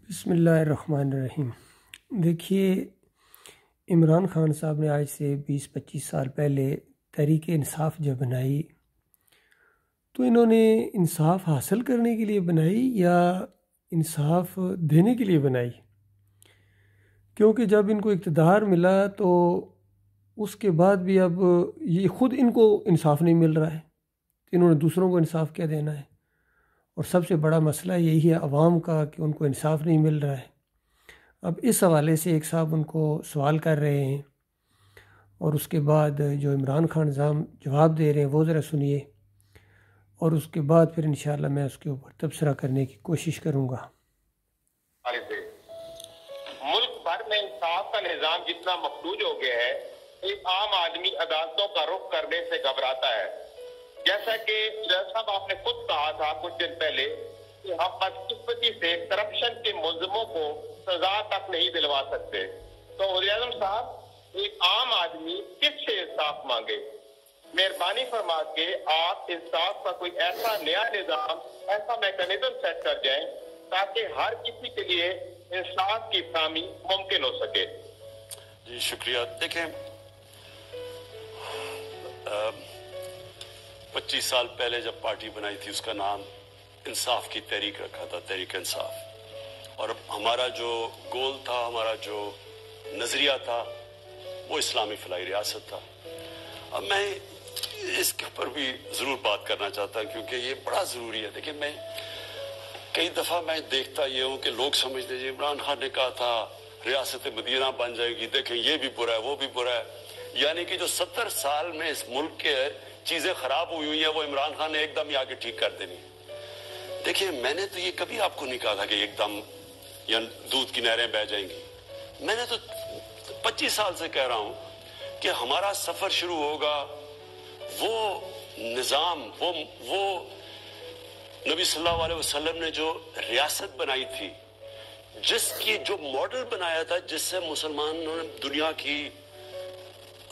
بسم اللہ الرحمن الرحیم۔ دیکھیے، عمران خان صاحب نے آج سے 20-25 سال پہلے تحریک انصاف جب بنائی تو انہوں نے انصاف حاصل کرنے کے لیے بنائی یا انصاف دینے کے لیے بنائی؟ کیونکہ جب ان کو اقتدار ملا تو اس کے بعد بھی اب یہ خود ان کو انصاف نہیں مل رہا ہے، انہوں نے دوسروں کو انصاف کیا دینا ہے؟ اور سب سے بڑا مسئلہ یہی ہے عوام کا کہ ان کو انصاف نہیں مل رہا ہے۔ اب اس حوالے سے ایک صاحب ان کو سوال کر رہے ہیں اور اس کے بعد جو عمران خان صاحب جواب دے رہے ہیں وہ ذرا سنیے، اور اس کے بعد پھر انشاءاللہ میں اس کے اوپر تبصرہ کرنے کی کوشش کروں گا۔ ملک بھر میں انصاف کا نظام جتنا مفلوج ہو گیا ہے، ایک عام آدمی عدالتوں کا رخ کرنے سے گھبراتا ہے۔ جیسا کہ صاحب آپ نے خود کہا تھا کچھ دن پہلے کہ ہم بدقسمتی سے کرپشن کے ملزموں کو سزا تک نہیں دلوا سکتے، تو وزیر اعظم صاحب ایک عام آدمی کس سے انصاف مانگے؟ مہربانی فرما کے آپ انصاف کا کوئی ایسا نیا نظام، ایسا میکانزم سیٹ کر جائیں تاکہ ہر کسی کے لیے انصاف کی فراہمی ممکن ہو سکے۔ جی شکریہ۔ دیکھیں، 25 سال پہلے جب پارٹی بنائی تھی اس کا نام انصاف کی تحریک رکھا تھا، تحریک انصاف، اور ہمارا جو گول تھا، ہمارا جو نظریہ تھا وہ اسلامی فلاحی ریاست تھا۔ اب میں اس کے اوپر بھی ضرور بات کرنا چاہتا ہوں کیونکہ یہ بڑا ضروری ہے۔ دیکھیں، میں کئی دفعہ میں دیکھتا یہ ہوں کہ لوگ سمجھتے ہیں عمران خان نے کہا تھا ریاست مدینہ بن جائے گی، دیکھیں یہ بھی برا ہے وہ بھی برا ہے، یعنی کہ جو 70 سال میں اس ملک کے چیزیں خراب ہوئی ہیں وہ عمران خان نے ایک دم ہی آگے ٹھیک کر دینی۔ دیکھیں، میں نے تو یہ کبھی آپ کو نہیں کہا تھا کہ ایک دم یا دودھ کی نہریں بہہ جائیں گی۔ میں نے تو 25 سال سے کہہ رہا ہوں کہ ہمارا سفر شروع ہوگا، وہ نظام، وہ نبی صلی اللہ علیہ وسلم نے جو ریاست بنائی تھی، جس کی جو ماڈل بنایا تھا، جس سے مسلمانوں نے دنیا کی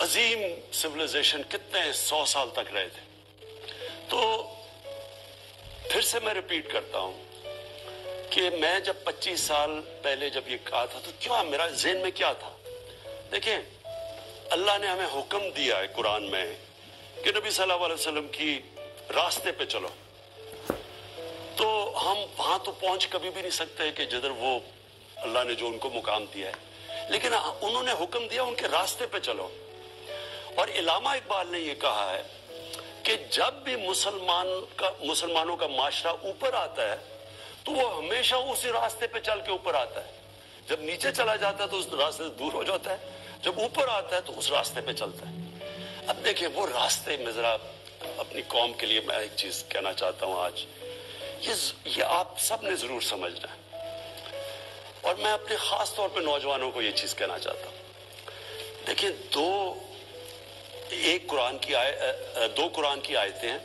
عظیم سویلائزیشن کتنے 100 سال تک رہے تھے۔ تو پھر سے میں ریپیٹ کرتا ہوں کہ میں جب 25 سال پہلے جب یہ کہا تھا تو کیا میرا ذہن میں کیا تھا؟ دیکھیں، اللہ نے ہمیں حکم دیا ہے قرآن میں کہ نبی صلی اللہ علیہ وسلم کی راستے پہ چلو، تو ہم وہاں تو پہنچ کبھی بھی نہیں سکتے کہ جدھر وہ اللہ نے جو ان کو مقام دیا ہے، لیکن انہوں نے حکم دیا ان کے راستے پہ چلو۔ اور علامہ اقبال نے یہ کہا ہے کہ جب بھی مسلمانوں کا معاشرہ اوپر آتا ہے تو وہ ہمیشہ اسی راستے پہ چل کے اوپر آتا ہے، جب نیچے چلا جاتا ہے تو اس راستے سے دور ہو جاتا ہے، جب اوپر آتا ہے تو اس راستے پہ چلتا ہے۔ اب دیکھیں، وہ راستے میں ذرا اپنی قوم کے لیے میں ایک چیز کہنا چاہتا ہوں آج، یہ آپ سب نے ضرور سمجھنا ہے، اور میں اپنے خاص طور پہ نوجوانوں کو یہ چیز کہنا چاہتا ہوں۔ دیکھیں، دو قرآن کی آیتیں ہیں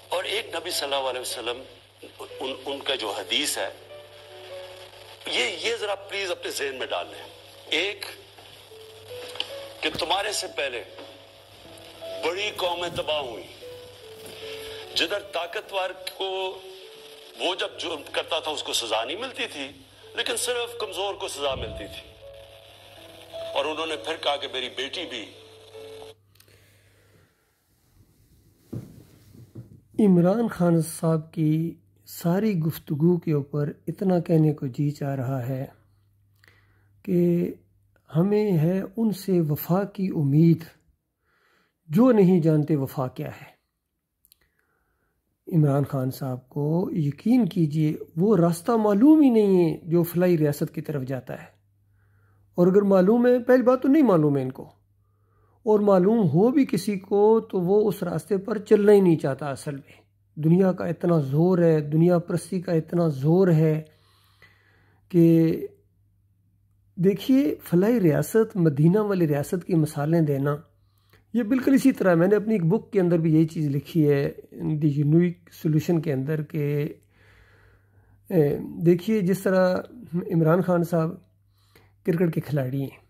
اور ایک نبی صلی اللہ علیہ وسلم ان کا جو حدیث ہے، یہ ذرا پلیز اپنے ذہن میں ڈال لیں۔ ایک کہ تمہارے سے پہلے بڑی قومیں تباہ ہوئی، جدھر طاقتور کو وہ جب جرم کرتا تھا اس کو سزا نہیں ملتی تھی، لیکن صرف کمزور کو سزا ملتی تھی، اور انہوں نے پھر کہا کہ میری بیٹی بھی۔ عمران خان صاحب کی ساری گفتگو کے اوپر اتنا کہنے کو جی چاہ رہا ہے کہ ہمیں ہے ان سے وفا کی امید جو نہیں جانتے وفا کیا ہے۔ عمران خان صاحب کو یقین کیجئے وہ راستہ معلوم ہی نہیں ہے جو فلاحی ریاست کی طرف جاتا ہے، اور اگر معلوم ہے، پہلی بات تو نہیں معلوم ہے ان کو، اور معلوم ہو بھی کسی کو تو وہ اس راستے پر چلنا ہی نہیں چاہتا۔ اصل میں دنیا کا اتنا زور ہے، دنیا پرستی کا اتنا زور ہے کہ دیکھیے، فلاحی ریاست، مدینہ والی ریاست کی مثالیں دینا، یہ بالکل اسی طرح میں نے اپنی ایک بک کے اندر بھی یہی چیز لکھی ہے، دی یونیک سولوشن کے اندر، کہ دیکھیے جس طرح عمران خان صاحب کرکٹ کے کھلاڑی ہیں،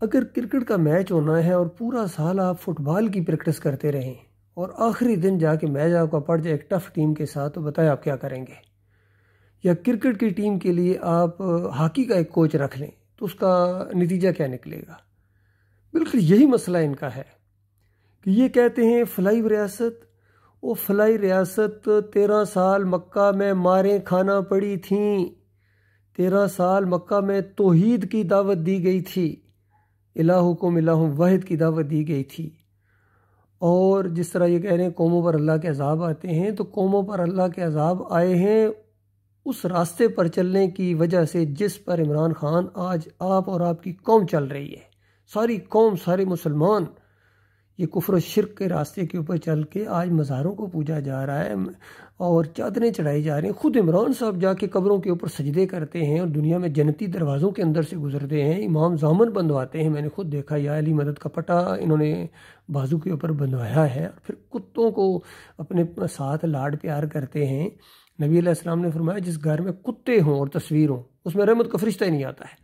اگر کرکٹ کا میچ ہونا ہے اور پورا سال آپ فٹ بال کی پریکٹس کرتے رہیں اور آخری دن جا کے میچ آپ کا پڑ جائے ایک ٹف ٹیم کے ساتھ، تو بتائیں آپ کیا کریں گے؟ یا کرکٹ کی ٹیم کے لیے آپ ہاکی کا ایک کوچ رکھ لیں تو اس کا نتیجہ کیا نکلے گا؟ بالکل یہی مسئلہ ان کا ہے کہ یہ کہتے ہیں فلائی ریاست، وہ فلائی ریاست 13 سال مکہ میں ماریں کھانا پڑی تھیں، 13 سال مکہ میں توحید کی دعوت دی گئی تھی، الہکم الہ واحد کی دعوت دی گئی تھی۔ اور جس طرح یہ کہہ رہے ہیں قوموں پر اللہ کے عذاب آتے ہیں، تو قوموں پر اللہ کے عذاب آئے ہیں اس راستے پر چلنے کی وجہ سے جس پر عمران خان آج آپ اور آپ کی قوم چل رہی ہے۔ ساری قوم، سارے مسلمان یہ کفر و شرک کے راستے کے اوپر چل کے آج مزاروں کو پوجا جا رہا ہے اور چادریں چڑھائی جا رہی ہیں۔ خود عمران صاحب جا کے قبروں کے اوپر سجدے کرتے ہیں اور دنیا میں جنتی دروازوں کے اندر سے گزرتے ہیں، امام زامن بندواتے ہیں، میں نے خود دیکھا، یا علی مدد کا پٹا انہوں نے بازو کے اوپر بندوایا ہے، اور پھر کتوں کو اپنے ساتھ لاڈ پیار کرتے ہیں۔ نبی علیہ السلام نے فرمایا جس گھر میں کتے ہوں اور تصویر ہوں اس میں رحمت کا فرشتہ ہی نہیں آتا ہے۔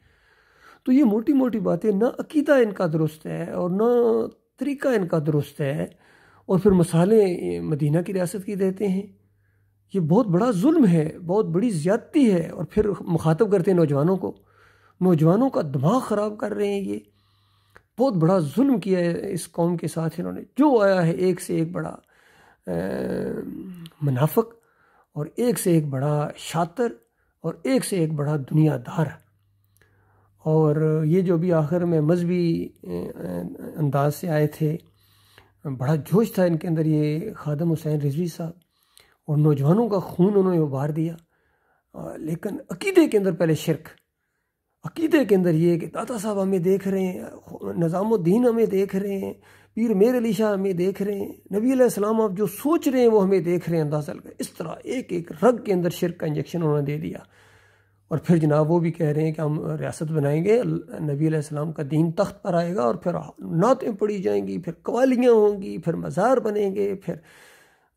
تو یہ موٹی موٹی باتیں، نہ عقیدہ ان کا درست ہے اور نہ طریقہ ان کا درست ہے، اور پھر مثالیں مدینہ کی ریاست کی دیتے ہیں۔ یہ بہت بڑا ظلم ہے، بہت بڑی زیادتی ہے، اور پھر مخاطب کرتے ہیں نوجوانوں کا دماغ خراب کر رہے ہیں۔ یہ بہت بڑا ظلم کیا ہے اس قوم کے ساتھ انہوں نے، جو آیا ہے ایک سے ایک بڑا منافق اور ایک سے ایک بڑا شاطر اور ایک سے ایک بڑا دنیا دار۔ اور یہ جو بھی آخر میں مذہبی انداز سے آئے تھے، بڑا جوش تھا ان کے اندر، یہ خادم حسین رضوی صاحب، اور نوجوانوں کا خون انہوں نے ابار دیا، لیکن عقیدے کے اندر پہلے شرک، عقیدے کے اندر یہ کہ داتا صاحب ہمیں دیکھ رہے ہیں، نظام الدین ہمیں دیکھ رہے ہیں، پیر میر علی شاہ ہمیں دیکھ رہے ہیں، نبی علیہ السلام آپ جو سوچ رہے ہیں وہ ہمیں دیکھ رہے ہیں، اندازہ لگا۔ اس طرح ایک ایک رگ کے اندر شرک کا انجیکشن انہوں نے دے دیا، اور پھر جناب وہ بھی کہہ رہے ہیں کہ ہم ریاست بنائیں گے، نبی علیہ السلام کا دین تخت پر آئے گا، اور پھر نعتیں پڑھی جائیں گی، پھر قوالیاں ہوں گی، پھر مزار بنیں گے، پھر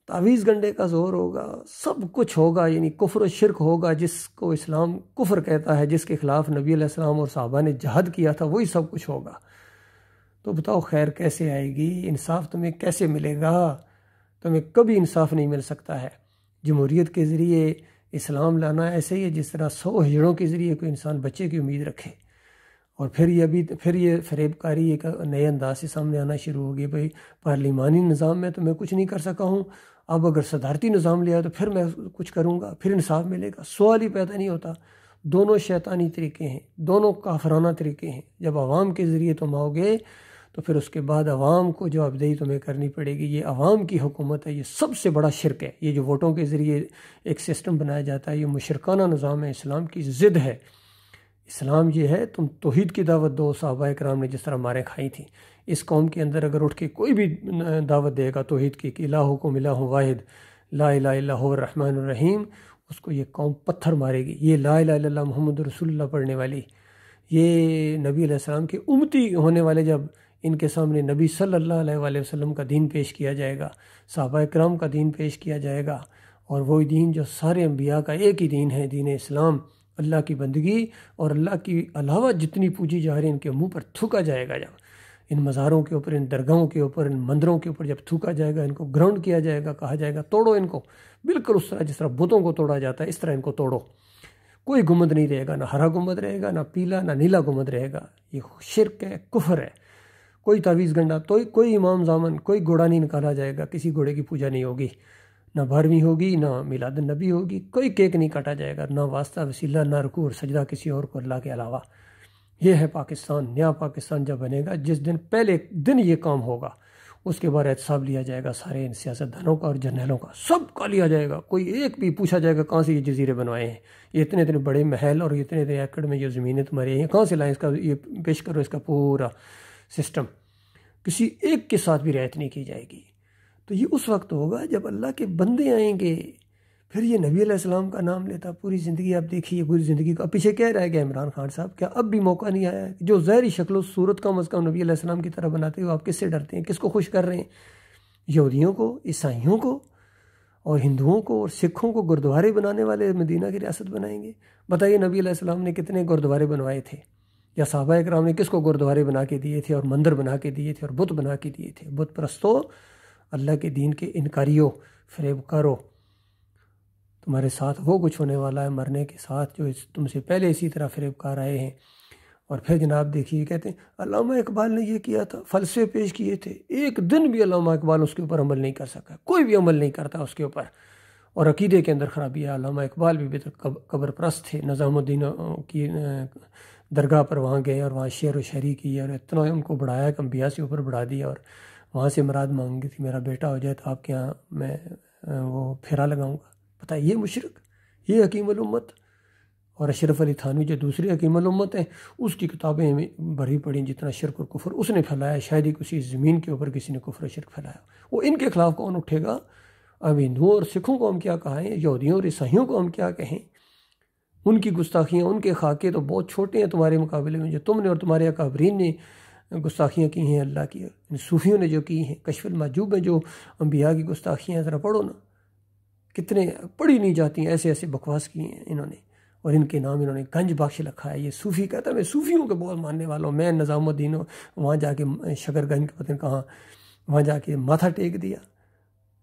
تعویذ گنڈے کا زور ہوگا، سب کچھ ہوگا، یعنی کفر و شرک ہوگا، جس کو اسلام کفر کہتا ہے، جس کے خلاف نبی علیہ السلام اور صحابہ نے جہاد کیا تھا، وہی سب کچھ ہوگا۔ تو بتاؤ خیر کیسے آئے گی؟ انصاف تمہیں کیسے ملے گا؟ تمہیں کبھی انصاف نہیں مل سکتا ہے۔ جمہوریت کے ذریعے اسلام لانا ایسے ہی ہے جس طرح 100 ہجڑوں کے ذریعے کوئی انسان بچے کی امید رکھے، اور پھر یہ فریب کاری ایک نئے انداز سے سامنے آنا شروع ہوگی، بھئی پارلیمانی نظام میں تو میں کچھ نہیں کر سکا ہوں، اب اگر صدارتی نظام لیا تو پھر میں کچھ کروں گا، پھر انصاف ملے گا۔ سوال ہی پیدا نہیں ہوتا۔ دونوں شیطانی طریقے ہیں، دونوں کافرانہ طریقے ہیں۔ جب عوام کے ذریعے تم آؤ گے تو پھر اس کے بعد عوام کو جوابدہی تمہیں کرنی پڑے گی۔ یہ عوام کی حکومت ہے، یہ سب سے بڑا شرک ہے۔ یہ جو ووٹوں کے ذریعے ایک سسٹم بنایا جاتا ہے، یہ مشرکانہ نظام ہے، اسلام کی ضد ہے۔ اسلام یہ ہے تم توحید کی دعوت دو، صحابہ کرام نے جس طرح ماریں کھائی تھیں۔ اس قوم کے اندر اگر اٹھ کے کوئی بھی دعوت دے گا توحید کی کہ الہکم الہ واحد لا الہ الا هو الرحمن الرحیم، اس کو یہ قوم پتھر مارے گی۔ یہ لا الہ الا اللہ محمد رسول اللہ پڑھنے والی، یہ نبی علیہ السلام کے امتی ہونے والے، جب ان کے سامنے نبی صلی اللہ علیہ وآلہ وسلم کا دین پیش کیا جائے گا، صحابہ کرام کا دین پیش کیا جائے گا، اور وہی دین جو سارے انبیاء کا ایک ہی دین ہے، دین اسلام، اللہ کی بندگی اور اللہ کی علاوہ جتنی پوجی جا رہی ہیں ان کے منہ پر تھوکا جائے گا۔ جب ان مزاروں کے اوپر، ان درگاہوں کے اوپر، ان مندروں کے اوپر جب تھوکا جائے گا، ان کو گراؤنڈ کیا جائے گا، کہا جائے گا توڑو ان کو، بالکل اس طرح جس طرح بتوں کو توڑا جاتا ہے اس طرح ان کو توڑو۔ کوئی گنبد نہیں رہے گا، نہ ہرا گنبد رہے گا، نہ پیلا نہ نیلا گنبد رہے گا۔ یہ شرک ہے، کفر ہے۔ کوئی تعویذ گنڈا، کوئی امام زامن، کوئی گھوڑا نہیں نکالا جائے گا، کسی گھوڑے کی پوجا نہیں ہوگی، نہ 12ویں ہوگی، نہ میلاد النبی ہوگی، کوئی کیک نہیں کاٹا جائے گا، نہ واسطہ وسیلہ، نہ رکوع اور سجدہ کسی اور کو اللہ کے علاوہ۔ یہ ہے پاکستان، نیا پاکستان جب بنے گا، جس دن پہلے دن یہ کام ہوگا، اس کے بعد احتساب لیا جائے گا سارے ان سیاستدانوں کا اور جرنیلوں کا، سب کا لیا جائے گا۔ کوئی ایک بھی پوچھا جائے گا کہاں سے یہ جزیرے بنوائے ہیں، یہ اتنے اتنے بڑے محل اور اتنے اتنے ایکڑ میں یہ زمینیں تمہاری ہیں، کہاں سے لائیں؟ اس کا یہ پیش کرو، اس کا پورا سسٹم۔ کسی ایک کے ساتھ بھی رعایت نہیں کی جائے گی۔ تو یہ اس وقت ہوگا جب اللہ کے بندے آئیں گے، پھر یہ نبی علیہ السلام کا نام لیتا پوری زندگی۔ آپ دیکھیے پوری زندگی کا پیچھے کہہ رہ گیا عمران خان صاحب، کیا اب بھی موقع نہیں آیا ہے جو ظاہری شکل و صورت کم از کم نبی علیہ السلام کی طرح بناتے ہوئے آپ کس سے ڈرتے ہیں؟ کس کو خوش کر رہے ہیں؟ یہودیوں کو، عیسائیوں کو اور ہندوؤں کو اور سکھوں کو گردوارے بنانے والے مدینہ کی ریاست بنائیں گے؟ بتائیے نبی علیہ السلام نے کتنے گردوارے بنوائے تھے، یا صحابہ کرام نے کس کو گردوارے بنا کے دیے تھے اور مندر بنا کے دیے تھے اور بت بنا کے دیے تھے؟ بت پرستوں، اللہ کے دین کے انکاریوں، فریب کاروں، تمہارے ساتھ وہ کچھ ہونے والا ہے مرنے کے ساتھ جو تم سے پہلے اسی طرح فریب کار آئے ہیں۔ اور پھر جناب دیکھیے کہتے ہیں علامہ اقبال نے یہ کیا تھا، فلسفے پیش کیے تھے، ایک دن بھی علامہ اقبال اس کے اوپر عمل نہیں کر سکا، کوئی بھی عمل نہیں کرتا اس کے اوپر، اور عقیدے کے اندر خرابی ہے۔ علامہ اقبال بھی قبر پرست تھے، نظام الدین کی درگاہ پر وہاں گئے اور وہاں شعر و شاعری کی اور اتنا ان کو بڑھایا کہ انبیاء سے اوپر بڑھا دیا، اور وہاں سے مراد مانگی تھی میرا بیٹا ہو جائے تو آپ کے یہاں میں وہ پھیرا لگاؤں گا۔ پتہ یہ مشرک، یہ حکیم الامت۔ اور اشرف علی تھانوی جو دوسری حکیم الامت ہیں، اس کی کتابیں بھری پڑیں، جتنا شرک اور کفر اس نے پھیلایا، شاید ہی کسی زمین کے اوپر کسی نے کفر و شرک پھیلایا۔ وہ ان کے خلاف کون اٹھے گا؟ اب ہندوؤں اور سکھوں کو ہم کیا کہیں، یہودیوں اور عیسائیوں کو ہم کیا کہیں؟ ان کی گستاخیاں، ان کے خاکے تو بہت چھوٹے ہیں تمہارے مقابلے میں، جو تم نے اور تمہارے اکابرین نے گستاخیاں کی ہیں اللہ کی، صوفیوں نے جو کی ہیں۔ کشف المحجوب میں جو انبیاء کی گستاخیاں ہیں ذرا پڑھو نا، کتنے پڑھی نہیں جاتی ہیں، ایسے ایسے بکواس کی ہیں انہوں نے، اور ان کے نام انہوں نے گنج بخش رکھا ہے۔ یہ صوفی کہتا ہے میں صوفیوں کے بہت ماننے والا ہوں، میں نظام الدین وہاں جا کے شکر گنج کے پتہ کہاں وہاں جا کے ماتھا ٹیک دیا،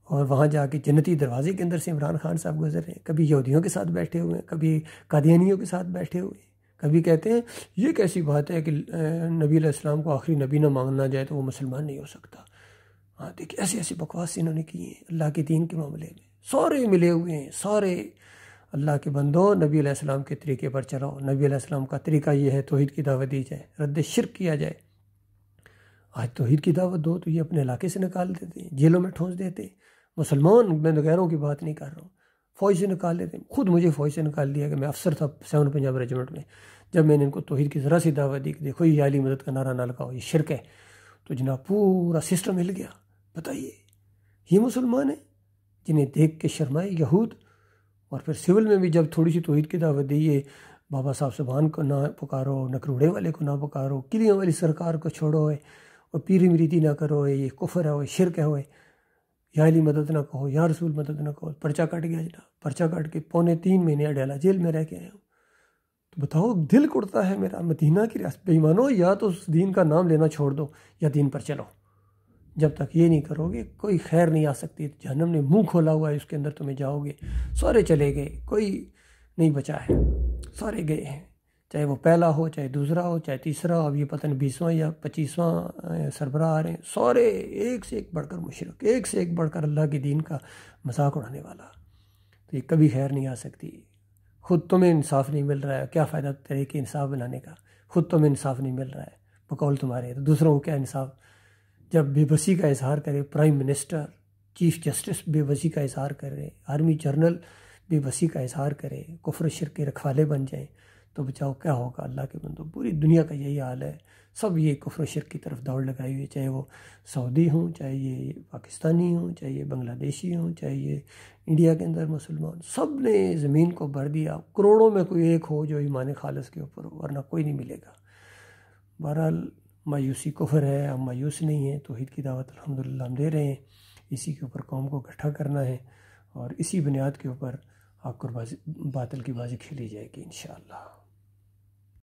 اور وہاں جا کے جنتی دروازے کے اندر سے عمران خان صاحب گزر رہے ہیں، کبھی یہودیوں کے ساتھ بیٹھے ہوئے ہیں، کبھی قادیانیوں کے ساتھ بیٹھے ہوئے ہیں، کبھی کہتے ہیں یہ کیسی بات ہے کہ نبی علیہ السلام کو آخری نبی نہ ماننا جائے تو وہ مسلمان نہیں ہو سکتا۔ ہاں دیکھیں ایسے ایسے بکواس انہوں نے کی ہیں اللہ کے دین کے معاملے میں۔ سارے ملے ہوئے ہیں، سارے اللہ کے بندوں، نبی علیہ السلام کے طریقے پر چلاؤ۔ نبی علیہ السلام کا طریقہ یہ ہے توحید کی دعوت دی جائے، رد شرک کیا جائے۔ آج توحید کی دعوت دو تو یہ اپنے علاقے سے نکال دیتے ہیں، جیلوں میں ٹھونس دیتے ہیں۔ مسلمان، میں غیروں کی بات نہیں کر رہا ہوں، فوج سے نکال لیتے ہیں۔ خود مجھے فوج سے نکال دیا کہ میں افسر تھا 7 پنجاب ریجمنٹ میں، جب میں نے ان کو توحید کی ذرا سی دعوت دی کہ دیکھو یہ علی مدد کا نعرہ نہ لگاؤ، یہ شرک ہے، تو جناب پورا سسٹم ہل گیا۔ بتائیے یہ مسلمان ہیں جنہیں دیکھ کے شرمائے یہود۔ اور پھر سول میں بھی جب تھوڑی سی توحید کی دعوت دی، یہ بابا صاحب سبحان کو نہ پکارو، نکروڑے والے کو نہ پکارو، کلیوں والی سرکار کو چھوڑو، اور پیری مریدی نہ کرو، یہ کفر ہے، شرک ہے، یا علی مدد نہ کہو، یا رسول مدد نہ کہو۔ پرچہ کٹ گیا جناب، پرچہ کٹ کے 3.25 مہینے اڈیالہ جیل میں رہ کے آیا ہوں۔ تو بتاؤ دل کڑتا ہے میرا، مدینہ کی ریاست بے ایمانو، یا تو اس دین کا نام لینا چھوڑ دو یا دین پر چلو۔ جب تک یہ نہیں کرو گے کوئی خیر نہیں آ سکتی۔ جہنم نے منہ کھولا ہوا ہے، اس کے اندر تمہیں جاؤ گے۔ سارے چلے گئے، کوئی نہیں بچا ہے، سارے گئے ہیں، چاہے وہ پہلا ہو، چاہے دوسرا ہو، چاہے تیسرا ہو، اب یہ پتہ نہیں 20واں یا 25واں سربراہ آ رہے ہیں، سارے ایک سے ایک بڑھ کر مشرک، ایک سے ایک بڑھ کر اللہ کے دین کا مذاق اڑانے والا۔ تو یہ کبھی خیر نہیں آ سکتی۔ خود تمہیں انصاف نہیں مل رہا ہے، کیا فائدہ طریقے انصاف بنانے کا؟ خود تمہیں انصاف نہیں مل رہا ہے بقول تمہارے، تو دوسروں کو کیا انصاف؟ جب بے بسی کا اظہار کرے پرائم منسٹر، چیف جسٹس بے بسی کا اظہار کرے، آرمی جنرل بے بسی کا اظہار کرے، کفر و شرک کے رکھوالے بن جائیں، تو بچاؤ کیا ہوگا اللہ کے بندو؟ پوری دنیا کا یہی حال ہے، سب یہ کفر و شرک کی طرف دوڑ لگائی ہوئی، چاہے وہ سعودی ہوں، چاہے یہ پاکستانی ہوں، چاہے یہ بنگلہ دیشی ہوں، چاہے یہ انڈیا کے اندر مسلمان، سب نے زمین کو بھر دیا۔ کروڑوں میں کوئی ایک ہو جو ایمان خالص کے اوپر ہو، ورنہ کوئی نہیں ملے گا۔ بہرحال مایوسی کفر ہے، ہم مایوس نہیں ہیں، توحید کی دعوت الحمدللہ ہم دے رہے ہیں، اسی کے اوپر قوم کو اکٹھا کرنا ہے، اور اسی بنیاد کے اوپر حق اور باطل کی بازی کھیلی جائے گی انشاءاللہ۔